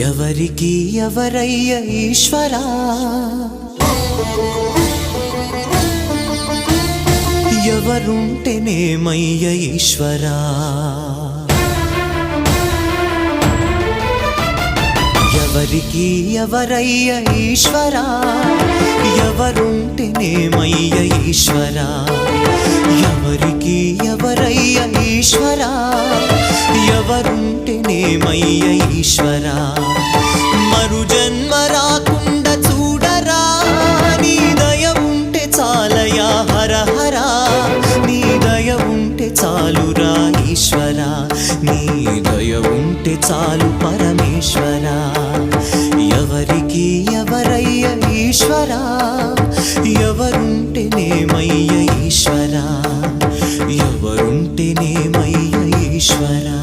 ఎవరికి ఎవరయ్య ఈశ్వరా, ఎవరుంటేనేమయ్య ఈశ్వరా, ఎవరికి ఎవరయ్య ఈశ్వరా, ఎవరుంటేనేమయ్య ఈశ్వరా, ఎవరికి ఎవరయ్య ఈశ్వరా, ఎవరుంటేనేమయ్య ఈశ్వరా. మరు జన్మ రాకుండా చూడరా, నీ దయ ఉంటే చాలయా హర హరా, నీ దయ ఉంటే చాలురా ఈశ్వరా, నీ దయ ఉంటే చాలు పరమేశ్వరా. ఎవరికి ఎవరయ్య ఈశ్వరా, ఎవరుంటేనేమయ్య ఈశ్వరా, ఎవరుంటేనేమయ్య ఈశ్వరా.